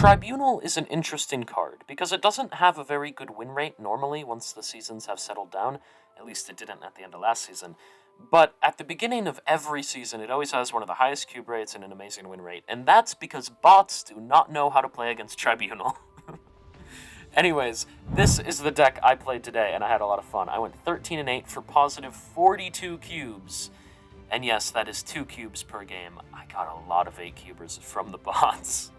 Tribunal is an interesting card, because it doesn't have a very good win rate normally once the seasons have settled down. At least it didn't at the end of last season. But at the beginning of every season, it always has one of the highest cube rates and an amazing win rate, and that's because bots do not know how to play against Tribunal. Anyways, this is the deck I played today, and I had a lot of fun. I went 13-8 for positive 42 cubes. And yes, that is 2 cubes per game. I got a lot of 8-cubers from the bots.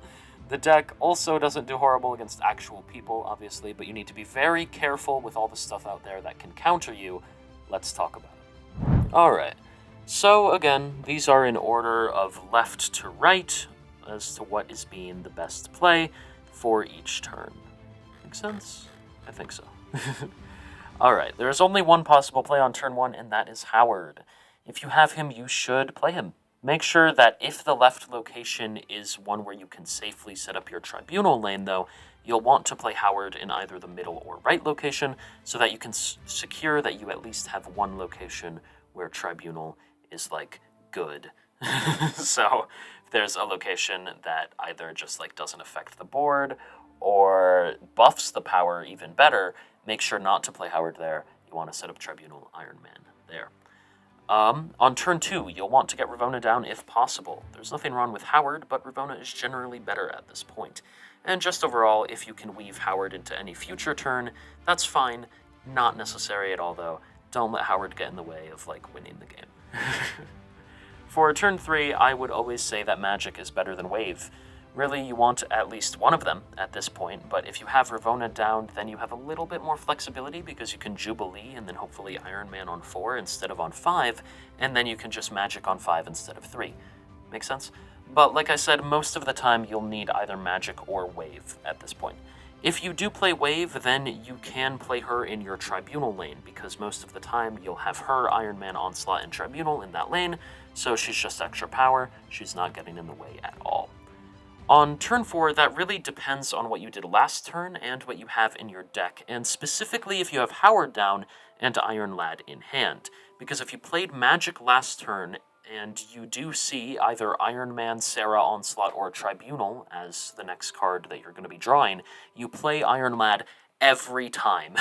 The deck also doesn't do horrible against actual people, obviously, but you need to be very careful with all the stuff out there that can counter you. Let's talk about it. Alright, so again, these are in order of left to right as to what is being the best play for each turn. Make sense? I think so. Alright, there is only one possible play on turn 1, and that is Howard. If you have him, you should play him. Make sure that if the left location is one where you can safely set up your Tribunal lane, though, you'll want to play Howard in either the middle or right location so that you can secure that you at least have one location where Tribunal is, like, good. So if there's a location that either just, like, doesn't affect the board or buffs the power even better, make sure not to play Howard there. You want to set up Tribunal Iron Man there. On turn 2, you'll want to get Ravonna down if possible. There's nothing wrong with Howard, but Ravonna is generally better at this point. And just overall, if you can weave Howard into any future turn, that's fine. Not necessary at all, though. Don't let Howard get in the way of, like, winning the game. For turn 3, I would always say that Magic is better than Wave. Really, you want at least one of them at this point, but if you have Ravonna down, then you have a little bit more flexibility because you can Jubilee and then hopefully Iron Man on 4 instead of on 5, and then you can just Magic on 5 instead of 3. Make sense? But like I said, most of the time you'll need either Magic or Wave at this point. If you do play Wave, then you can play her in your Tribunal lane, because most of the time you'll have her, Iron Man, Onslaught, and Tribunal in that lane, so she's just extra power, she's not getting in the way at all. On turn 4, that really depends on what you did last turn and what you have in your deck, and specifically if you have Howard down and Iron Lad in hand. Because if you played Magic last turn, and you do see either Iron Man, Sarah, Onslaught, or Tribunal as the next card that you're going to be drawing, you play Iron Lad every time.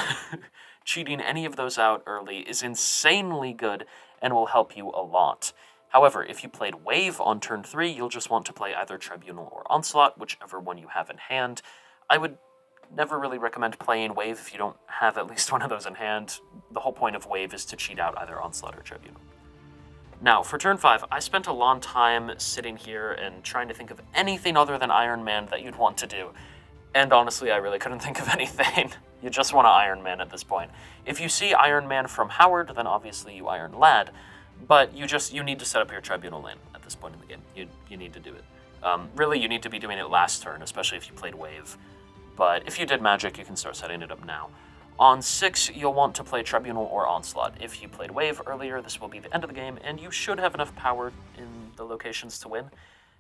Cheating any of those out early is insanely good and will help you a lot. However, if you played Wave on turn 3, you'll just want to play either Tribunal or Onslaught, whichever one you have in hand. I would never really recommend playing Wave if you don't have at least one of those in hand. The whole point of Wave is to cheat out either Onslaught or Tribunal. Now, for turn 5, I spent a long time sitting here and trying to think of anything other than Iron Man that you'd want to do. And honestly, I really couldn't think of anything. You just want to Iron Man at this point. If you see Iron Man from Howard, then obviously you Iron Lad. But you need to set up your Tribunal lane at this point in the game. You need to do it. Really, you need to be doing it last turn, especially if you played Wave. But if you did Magic, you can start setting it up now. On 6, you'll want to play Tribunal or Onslaught. If you played Wave earlier, this will be the end of the game, and you should have enough power in the locations to win.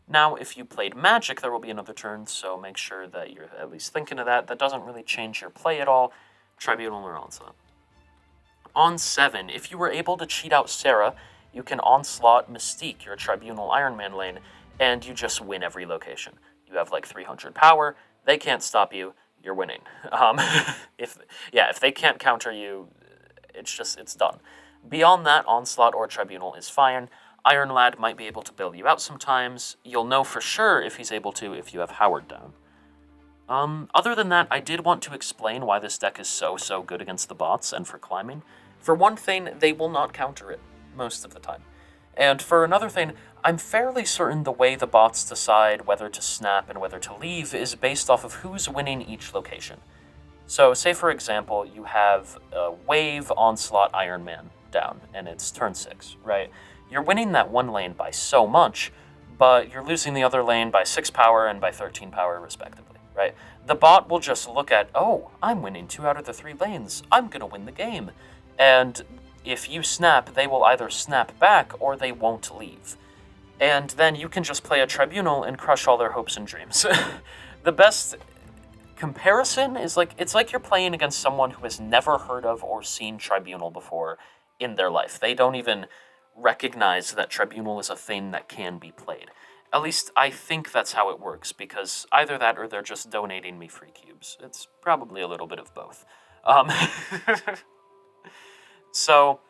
Now, if you played Magic, there will be another turn, so make sure that you're at least thinking of that. That doesn't really change your play at all. Tribunal or Onslaught. On 7, if you were able to cheat out Sarah, you can Onslaught Mystique, your Tribunal Iron Man lane, and you just win every location. You have like 300 power, they can't stop you, you're winning. If they can't counter you, it's done. Beyond that, Onslaught or Tribunal is fine. Iron Lad might be able to bail you out sometimes. You'll know for sure if he's able to if you have Howard down. Other than that, I did want to explain why this deck is so good against the bots and for climbing. For one thing, they will not counter it most of the time. And for another thing, I'm fairly certain the way the bots decide whether to snap and whether to leave is based off of who's winning each location. So say for example, you have Wave, Onslaught, Iron Man down, and it's turn 6, right? You're winning that one lane by so much, but you're losing the other lane by 6 power and by 13 power respectively, right? The bot will just look at, oh, I'm winning 2 out of the 3 lanes, I'm gonna win the game. And if you snap, they will either snap back or they won't leave. And then you can just play a Tribunal and crush all their hopes and dreams. The best comparison is it's like you're playing against someone who has never heard of or seen Tribunal before in their life. They don't even recognize that Tribunal is a thing that can be played. At least I think that's how it works, because either that or they're just donating me free cubes. It's probably a little bit of both. Um, so,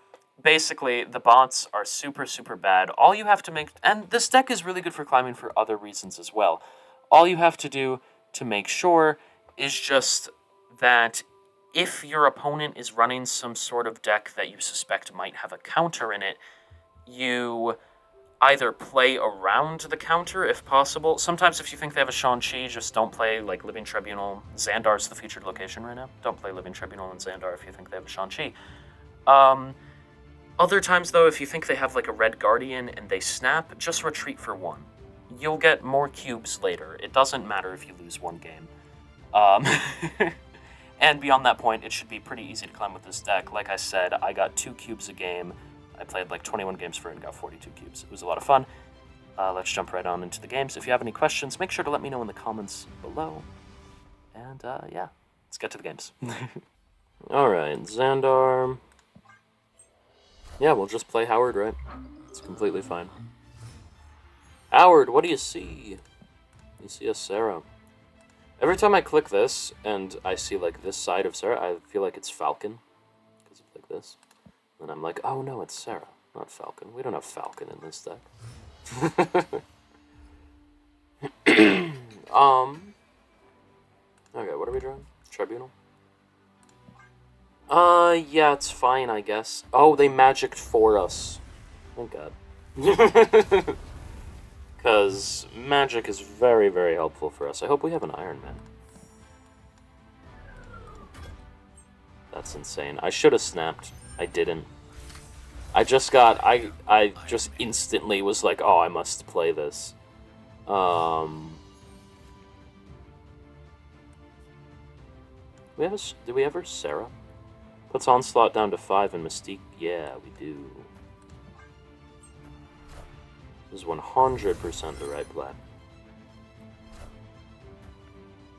basically, the bots are super, super bad. All you have to make... And this deck is really good for climbing for other reasons as well. All you have to do to make sure is just that if your opponent is running some sort of deck that you suspect might have a counter in it, you either play around the counter if possible. Sometimes if you think they have a Shang-Chi, just don't play like Living Tribunal. Xandar's the featured location right now. Don't play Living Tribunal and Xandar if you think they have a Shang-Chi. Other times, though, if you think they have like a Red Guardian and they snap, just retreat for one. You'll get more cubes later. It doesn't matter if you lose one game. And beyond that point, it should be pretty easy to climb with this deck. Like I said, I got 2 cubes a game. I played like 21 games for it and got 42 cubes. It was a lot of fun. Let's jump right on into the games. If you have any questions, make sure to let me know in the comments below. And yeah, let's get to the games. Alright, Xandar. Yeah, we'll just play Howard, right? It's completely fine. Howard, what do you see? You see a Sarah. Every time I click this and I see like this side of Sarah, I feel like it's Falcon. Because it's like this. And I'm like, oh no, it's Sarah, not Falcon. We don't have Falcon in this deck. Okay, what are we drawing? Tribunal? Yeah, it's fine, I guess. Oh, they magicked for us. Thank God. Because magic is very, very helpful for us. I hope we have an Iron Man. That's insane. I should have snapped. I didn't. I just got... I just instantly was like, oh, I must play this. Do we ever Sarah? Puts Onslaught down to 5 and Mystique? Yeah, we do. This is 100% the right play.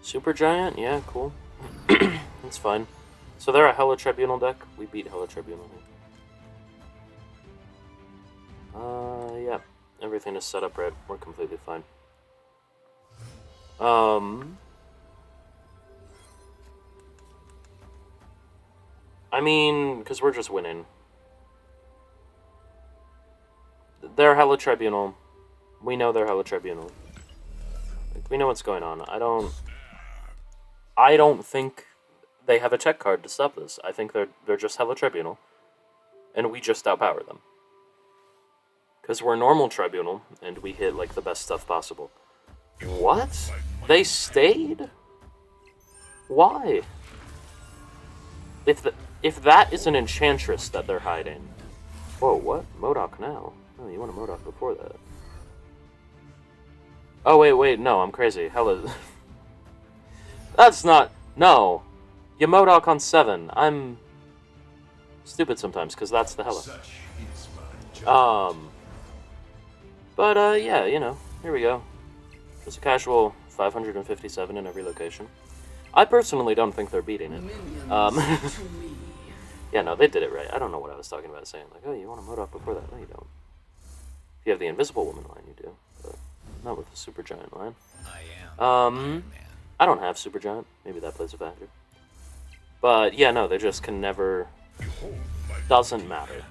Supergiant? Yeah, cool. That's fine. So they're a Hella Tribunal deck. We beat Hella Tribunal. Yeah. Everything is set up right. We're completely fine. I mean, because we're just winning. They're Hella Tribunal. We know they're Hella Tribunal. Like, we know what's going on. I don't think they have a check card to stop this. I think they're just Hella Tribunal. And we just outpower them. Because we're normal Tribunal, and we hit, like, the best stuff possible. What? They stayed? Why? If that is an Enchantress that they're hiding... Whoa, what? MODOK now? Oh, you want a MODOK before that. Oh, wait, no, I'm crazy. Hella... That's not... No. You MODOK on 7. I'm... stupid sometimes, because that's the Hella. But, yeah, you know, here we go. Just a casual 557 in every location. I personally don't think they're beating it. Yeah, no, they did it right. I don't know what I was talking about saying. Like, oh, you want a MODOK before that? No, you don't. If you have the Invisible Woman line, you do. But not with the Supergiant line. I don't have Supergiant. Maybe that plays a factor. But, yeah, no, they just can never... Doesn't matter.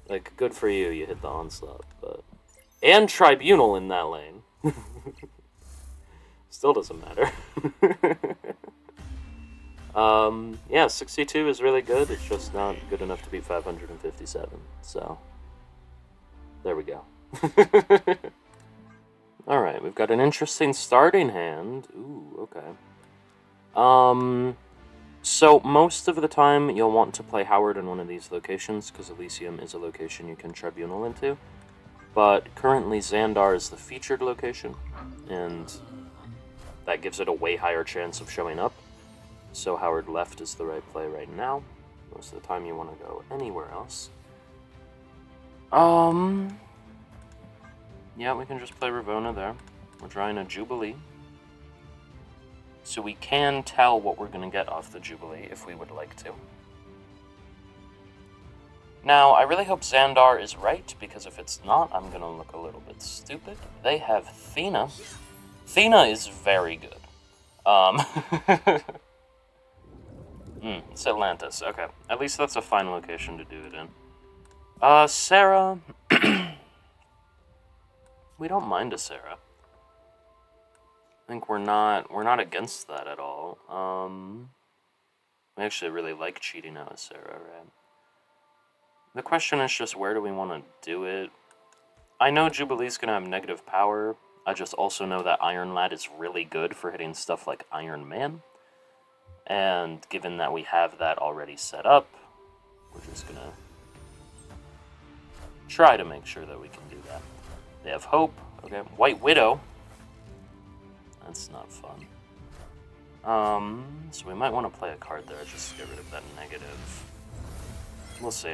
Like, good for you, you hit the Onslaught, but... And Tribunal in that lane. Still doesn't matter. Yeah, 62 is really good. It's just not good enough to beat 557. So, there we go. Alright, we've got an interesting starting hand. Ooh, okay. So, most of the time, you'll want to play Howard in one of these locations, because Elysium is a location you can Tribunal into. But currently, Xandar is the featured location, and that gives it a way higher chance of showing up. So Howard left is the right play right now. Most of the time you want to go anywhere else. Yeah, we can just play Ravonna there. We're drawing a Jubilee. So we can tell what we're going to get off the Jubilee if we would like to. Now, I really hope Xandar is right, because if it's not, I'm gonna look a little bit stupid. They have Thena. Thena is very good. It's Atlantis. Okay. At least that's a fine location to do it in. Sarah. We don't mind a Sarah. I think we're not against that at all. We actually really like cheating out a Sarah, right? The question is just, where do we want to do it? I know Jubilee's gonna have negative power. I just also know that Iron Lad is really good for hitting stuff like Iron Man. And given that we have that already set up, we're just gonna try to make sure that we can do that. They have Hope. Okay, White Widow. That's not fun. So we might want to play a card there just to get rid of that negative. We'll see.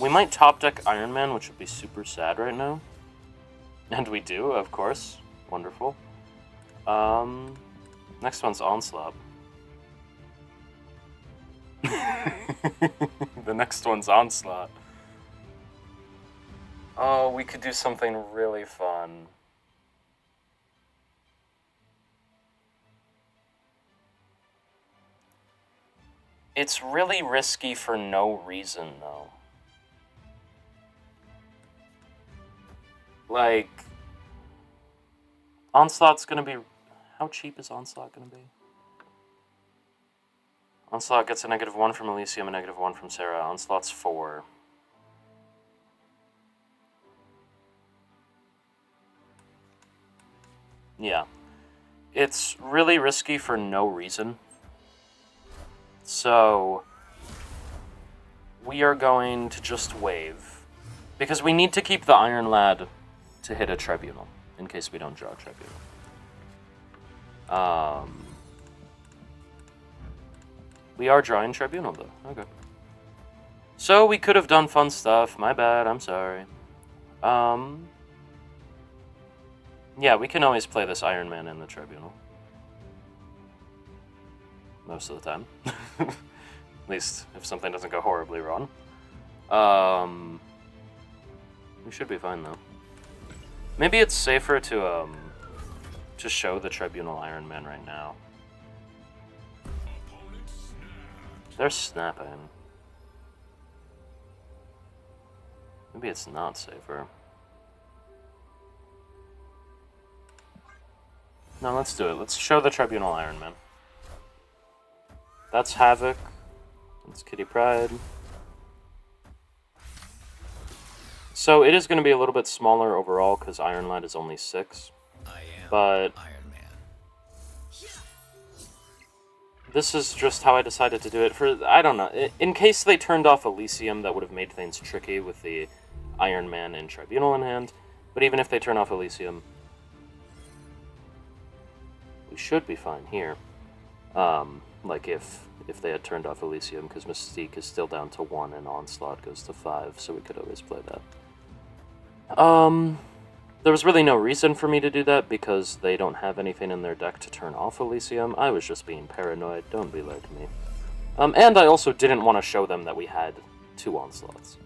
We might top deck Iron Man, which would be super sad right now. And we do, of course. Wonderful. Next one's Onslaught. The next one's Onslaught. Oh, we could do something really fun. It's really risky for no reason, though. Like, Onslaught's gonna be... How cheap is Onslaught gonna be? Onslaught gets a -1 from Elysium, a -1 from Sarah. Onslaught's 4. Yeah. It's really risky for no reason. So, we are going to just wave. Because we need to keep the Iron Lad to hit a Tribunal, in case we don't draw a Tribunal. We are drawing Tribunal, though. Okay. So, we could have done fun stuff. My bad, I'm sorry. Yeah, we can always play this Iron Man in the Tribunal. Most of the time. At least, if something doesn't go horribly wrong. We should be fine, though. Maybe it's safer to show the Tribunal Iron Man right now. They're snapping. Maybe it's not safer. No, let's do it. Let's show the Tribunal Iron Man. That's Havoc. That's Kitty Pryde. So it is going to be a little bit smaller overall because Iron Lad is only 6. But Iron Man. This is just how I decided to do it. I don't know. In case they turned off Elysium, that would have made things tricky with the Iron Man and Tribunal in hand. But even if they turn off Elysium, we should be fine here. Like if they had turned off Elysium, because Mystique is still down to 1 and Onslaught goes to 5, so we could always play that. There was really no reason for me to do that, because they don't have anything in their deck to turn off Elysium. I was just being paranoid, don't be like me. And I also didn't want to show them that we had 2 Onslaughts.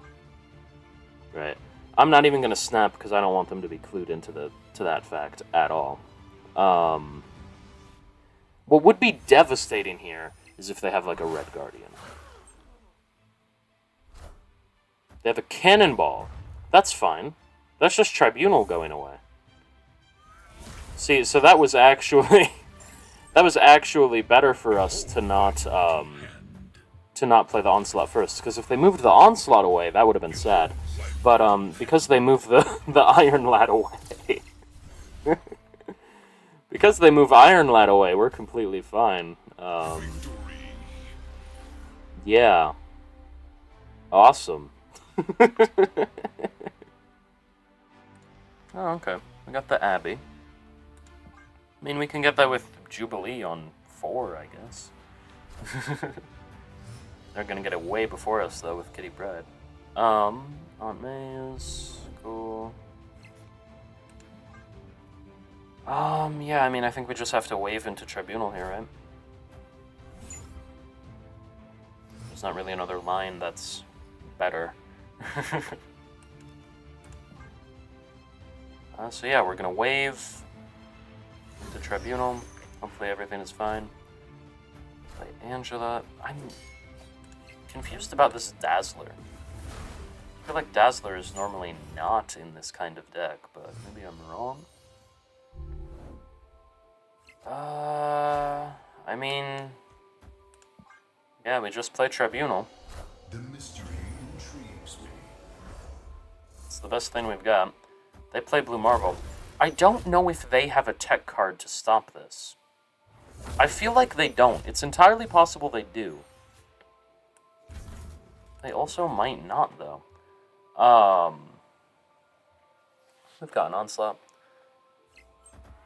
Right. I'm not even going to snap, because I don't want them to be clued into that fact at all. What would be devastating here is if they have, like, a Red Guardian. They have a Cannonball. That's fine. That's just Tribunal going away. See, so that was actually... that was actually better for us to not play the Onslaught first. Because if they moved the Onslaught away, that would have been sad. But, because they moved the Iron Lad away... Because they move Iron Lad away, we're completely fine. Yeah. Awesome. Oh, okay. We got the Abbey. I mean, we can get that with Jubilee on 4, I guess. They're gonna get it way before us, though, with Kitty Pryde. Aunt May is cool. Yeah, I mean, I think we just have to wave into Tribunal here, right? There's not really another line that's better. So yeah, we're gonna wave the Tribunal. Hopefully everything is fine. Play Angela. I'm confused about this Dazzler. I feel like Dazzler is normally not in this kind of deck, but maybe I'm wrong. I mean, yeah, we just play Tribunal. The mystery intrigues me. It's the best thing we've got. They play Blue Marvel. I don't know if they have a tech card to stop this. I feel like they don't. It's entirely possible they do. They also might not, though. We've got an Onslaught.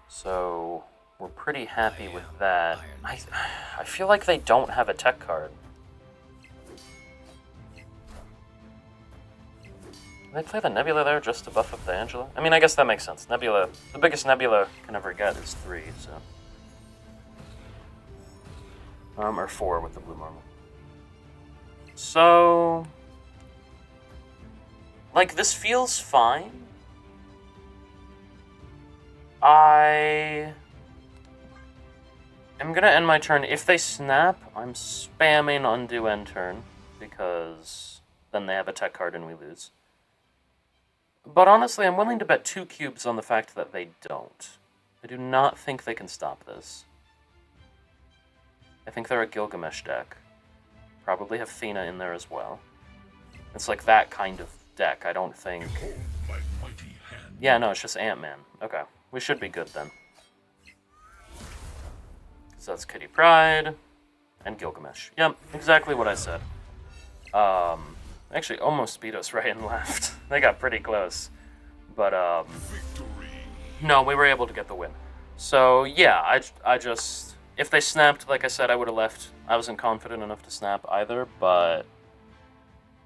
So, we're pretty happy with that. I feel like they don't have a tech card. They play the Nebula there just to buff up the Angela? I mean, I guess that makes sense. Nebula, the biggest Nebula can ever get is 3, so. Or 4 with the Blue Marvel. So, like, this feels fine. I am gonna end my turn. If they snap, I'm spamming undo end turn, because then they have a tech card and we lose. But honestly, I'm willing to bet 2 cubes on the fact that they don't. I do not think they can stop this. I think they're a Gilgamesh deck. Probably have Thena in there as well. It's like that kind of deck, I don't think. Yeah, no, it's just Ant-Man. Okay, we should be good then. So that's Kitty Pryde and Gilgamesh. Yep, exactly what I said. Actually, almost beat us right and left. They got pretty close. But, no, we were able to get the win. So, yeah, I just... If they snapped, like I said, I would have left. I wasn't confident enough to snap either, but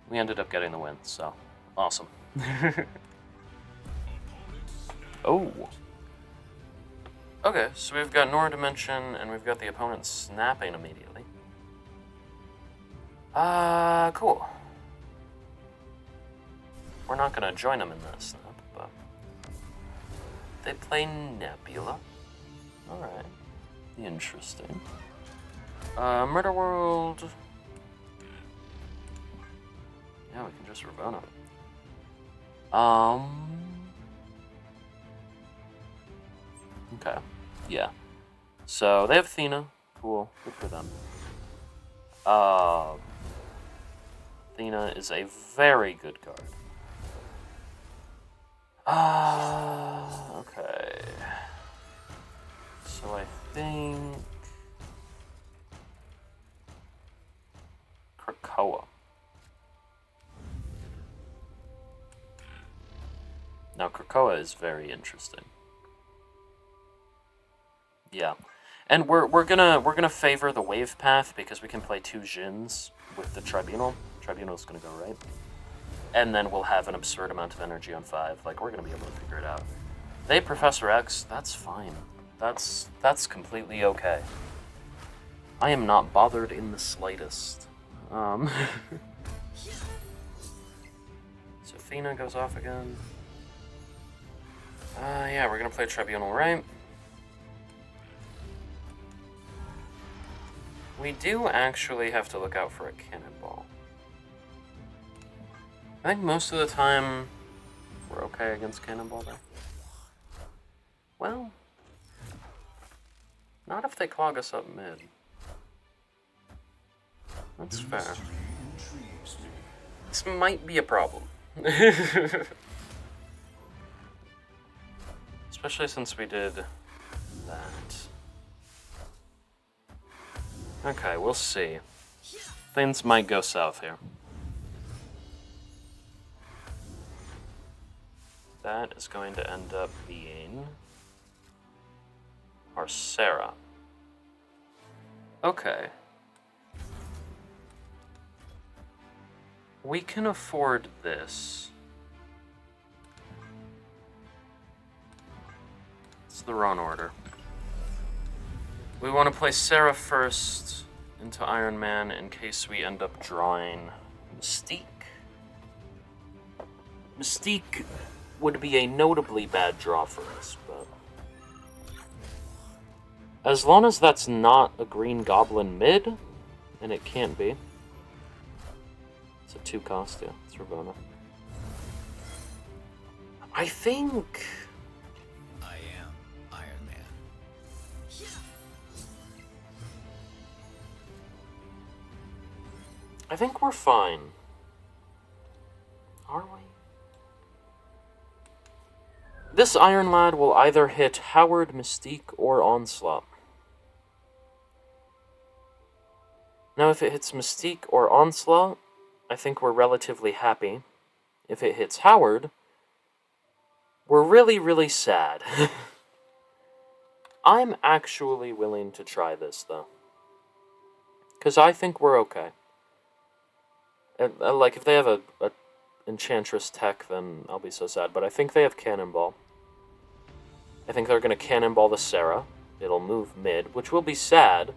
we ended up getting the win, so awesome. Oh. Okay, so we've got Nora Dimension, and we've got the opponent snapping immediately. Cool. We're not going to join them in that snap, but... They play Nebula. Alright. Interesting. Murder World... Yeah, we can just Ravonna. Okay. Yeah. So, they have Thena. Cool. Good for them. Thena is a very good card. Okay. So I think... Krakoa. Now, Krakoa is very interesting. Yeah. And we're gonna favor the wave path because we can play 2 Jins with the Tribunal. Tribunal's gonna go right. And then we'll have an absurd amount of energy on 5. Like, we're gonna be able to figure it out. They Professor X, that's fine. That's completely okay. I am not bothered in the slightest. So Athena goes off again. Yeah, we're gonna play Tribunal, right? We do actually have to look out for a Cannonball. I think most of the time we're okay against Cannonball there. Well, not if they clog us up mid. That's fair. This might be a problem. Especially since we did that. Okay, we'll see. Things might go south here. That is going to end up being our Sarah. Okay. We can afford this. It's the wrong order. We want to play Sarah first into Iron Man in case we end up drawing Mystique. Mystique would be a notably bad draw for us, but... As long as that's not a green goblin mid, and it can't be. It's a 2-cost, yeah, it's Ravona. I think... I am Iron Man. I think we're fine. Are we? This Iron Lad will either hit Howard, Mystique, or Onslaught. Now, if it hits Mystique or Onslaught, I think we're relatively happy. If it hits Howard, we're really, really sad. I'm actually willing to try this, though. Because I think we're okay. Like, if they have a Enchantress tech, then I'll be so sad. But I think they have Cannonball. I think they're going to Cannonball the Sarah. It'll move mid, which will be sad.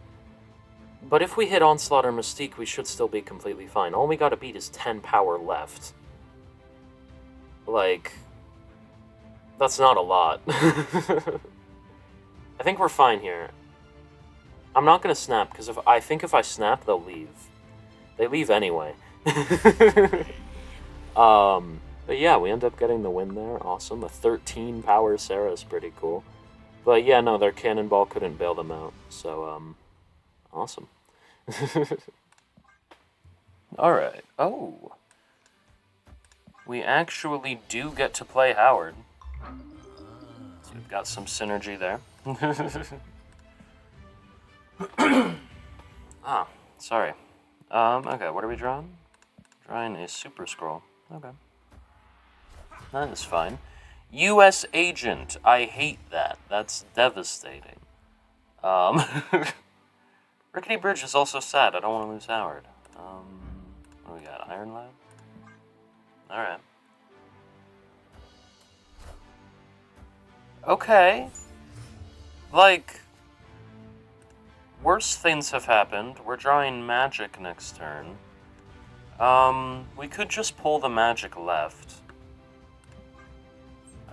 But if we hit Onslaught or Mystique, we should still be completely fine. All we gotta beat is 10 power left. Like, that's not a lot. I think we're fine here. I'm not gonna snap, because I think if I snap, they'll leave. They leave anyway. But yeah, we end up getting the win there. Awesome. A 13 power Sarah is pretty cool. But yeah, no, their Cannonball couldn't bail them out. So, awesome. Alright. Oh. We actually do get to play Howard. So we've got some synergy there. Ah, sorry. Okay, what are we drawing? Drawing a Super Scroll. Okay. That is fine. U.S. Agent. I hate that. That's devastating. Rickety Bridge is also sad. I don't want to lose Howard. What do we got? Iron Lad? Alright. Okay. Like, worse things have happened. We're drawing magic next turn. We could just pull the magic left.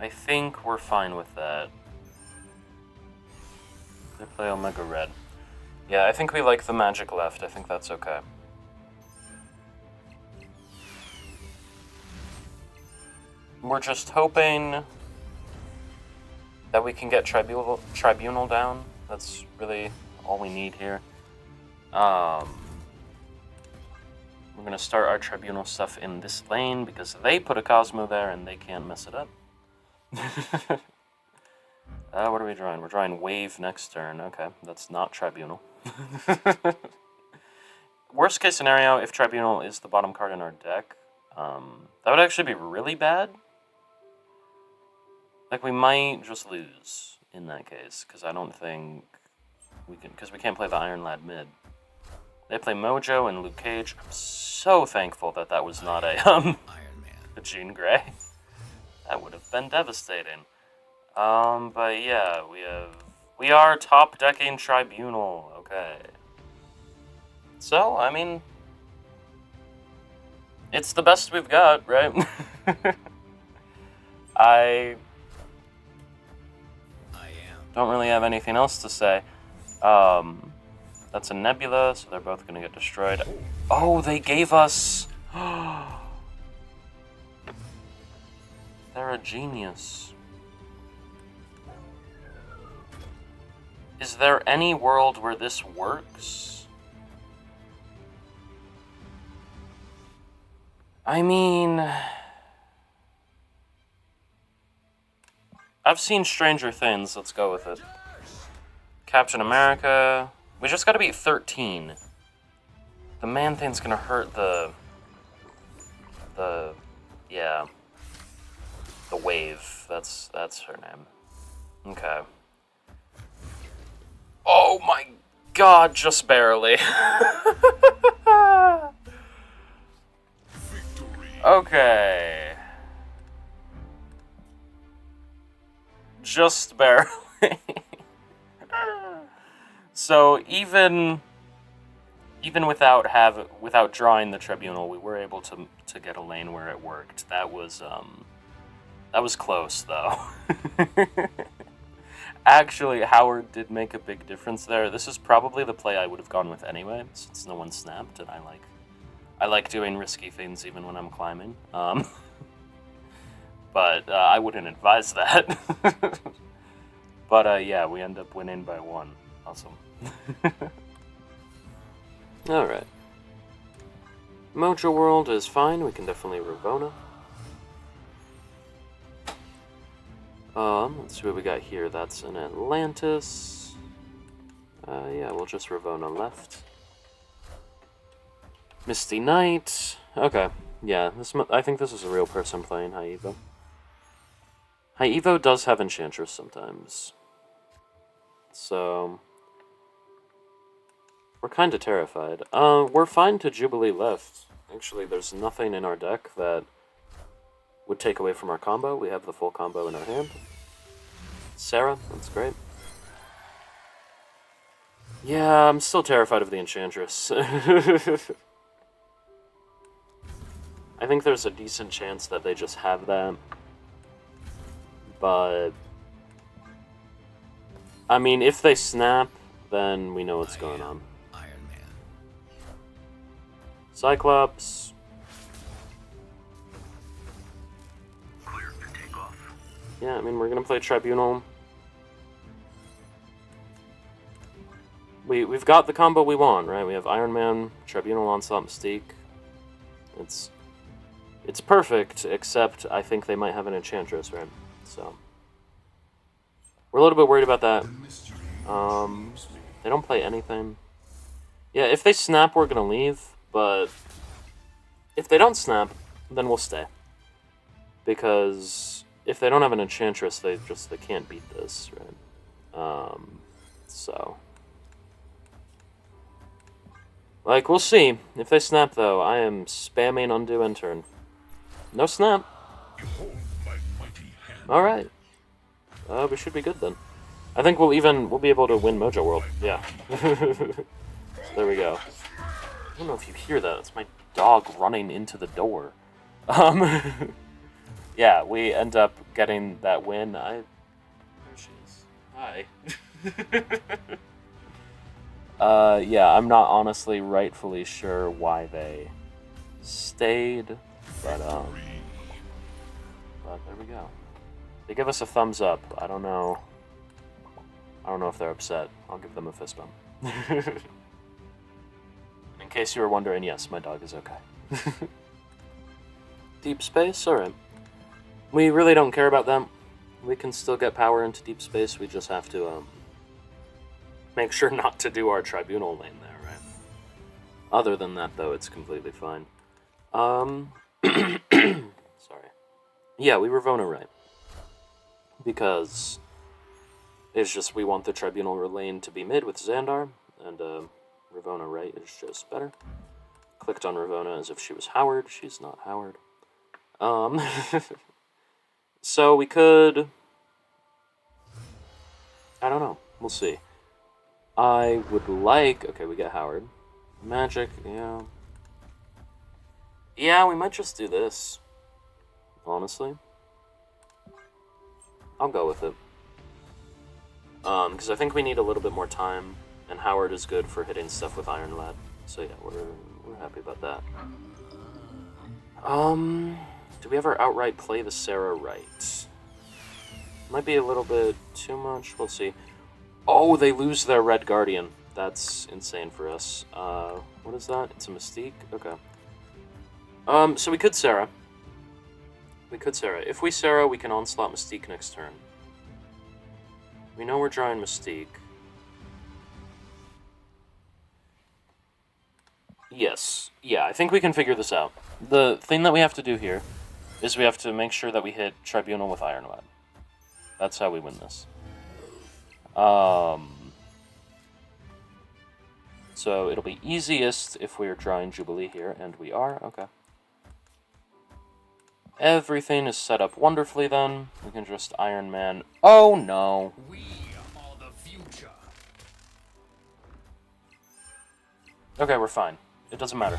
I think we're fine with that. They play Omega Red. Yeah, I think we like the magic left. I think that's okay. We're just hoping that we can get Tribunal down. That's really all we need here. We're going to start our Tribunal stuff in this lane because they put a Cosmo there and they can't mess it up. What are we drawing? We're drawing Wave next turn. Okay, that's not Tribunal. Worst case scenario, if Tribunal is the bottom card in our deck, that would actually be really bad. Like, we might just lose in that case, because I don't think we can, because we can't play the Iron Lad mid. They play Mojo and Luke Cage. I'm so thankful that that was not a Jean Grey. That would have been devastating. But yeah, we are top decking Tribunal. Okay. So, I mean, it's the best we've got, right? I don't really have anything else to say. That's a Nebula, so they're both going to get destroyed. Oh, they gave us... They're a genius. Is there any world where this works? I mean... I've seen Stranger Things, let's go with it. Captain America... We just gotta beat 13. The Man-Thing's gonna hurt yeah. The Wave. That's her name. Okay. Oh my god, just barely. Okay. Just barely. So even even without drawing the Tribunal, we were able to get a lane where it worked. That was close though. Actually, Howard did make a big difference there. This is probably the play I would have gone with anyway, since no one snapped, and I like doing risky things even when I'm climbing. But I wouldn't advise that. But yeah, we end up winning by 1. Awesome. Alright. Mojo World is fine, we can definitely Ravona. Let's see what we got here. That's an Atlantis. Yeah, we'll just Ravona left. Misty Knight. Okay, yeah, I think this is a real person playing High Evo. High Evo does have Enchantress sometimes. So we're kind of terrified. We're fine to Jubilee left. Actually, there's nothing in our deck that would take away from our combo. We have the full combo in our hand. Sarah, that's great. Yeah, I'm still terrified of the Enchantress. I think there's a decent chance that they just have that. But I mean, if they snap, then we know what's going on. Iron Man. Cyclops. Clear for takeoff. Yeah, I mean, we're gonna play Tribunal. We've got the combo we want, right? We have Iron Man, Tribunal, Onslaught, Mystique. It's perfect, except I think they might have an Enchantress, right? So we're a little bit worried about that. They don't play anything. Yeah, if they snap, we're gonna leave, but if they don't snap, then we'll stay. Because if they don't have an Enchantress, they can't beat this, right? So like, we'll see. If they snap, though, I am spamming undo and turn. No snap. Alright. We should be good then. I think we'll be able to win Mojo World. Yeah. So there we go. I don't know if you hear that. It's my dog running into the door. Yeah, we end up getting that win. There she is. Hi. Yeah, I'm not honestly rightfully sure why they stayed, but there we go. They give us a thumbs up. I don't know if they're upset. I'll give them a fist bump. In case you were wondering, yes, my dog is okay. Deep space? Alright. We really don't care about them. We can still get power into deep space, we just have to, make sure not to do our Tribunal lane there, right? Other than that, though, it's completely fine. Sorry. Yeah, we Ravona right. Because it's just we want the Tribunal lane to be mid with Xandar, and Ravona right is just better. Clicked on Ravona as if she was Howard. She's not Howard. So we could... I don't know. We'll see. I would like... Okay, we get Howard. Magic, yeah. Yeah, we might just do this. Honestly. I'll go with it. Because I think we need a little bit more time, and Howard is good for hitting stuff with Iron Lad. So yeah, we're happy about that. Do we ever outright play the Sarah right? Might be a little bit too much, we'll see. Oh, they lose their Red Guardian. That's insane for us. What is that? It's a Mystique? Okay. So we could Sarah. If we Sarah, we can Onslaught Mystique next turn. We know we're drawing Mystique. Yes. Yeah, I think we can figure this out. The thing that we have to do here is we have to make sure that we hit Tribunal with Iron Lad. That's how we win this. So it'll be easiest if we're drawing Jubilee here, and we are. Okay. Everything is set up wonderfully then. We can just Iron Man. Oh no. We are the future. Okay, we're fine. It doesn't matter.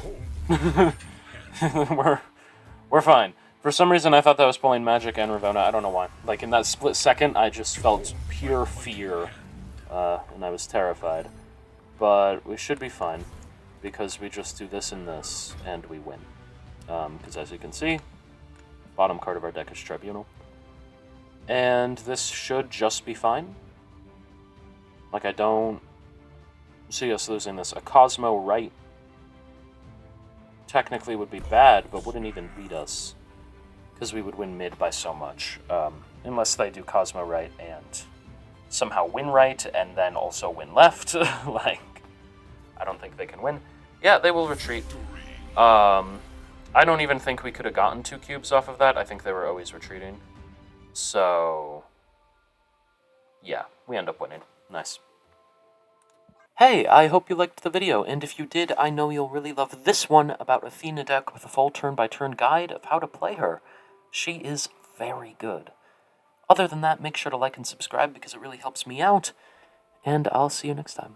we're fine. For some reason, I thought that was pulling Magic and Ravonna. I don't know why. Like, in that split second, I just felt pure fear, and I was terrified. But we should be fine, because we just do this and this, and we win. Because as you can see, bottom card of our deck is Tribunal. And this should just be fine. Like, I don't see us losing this. A Cosmo right technically would be bad, but wouldn't even beat us. Because we would win mid by so much. Unless they do Cosmo right and somehow win right, and then also win left. Like, I don't think they can win. Yeah, they will retreat. I don't even think we could have gotten 2 cubes off of that. I think they were always retreating. So, yeah, we end up winning. Nice. Hey, I hope you liked the video, and if you did, I know you'll really love this one about Athena deck with a full turn-by-turn guide of how to play her. She is very good. Other than that, make sure to like and subscribe because it really helps me out, and I'll see you next time.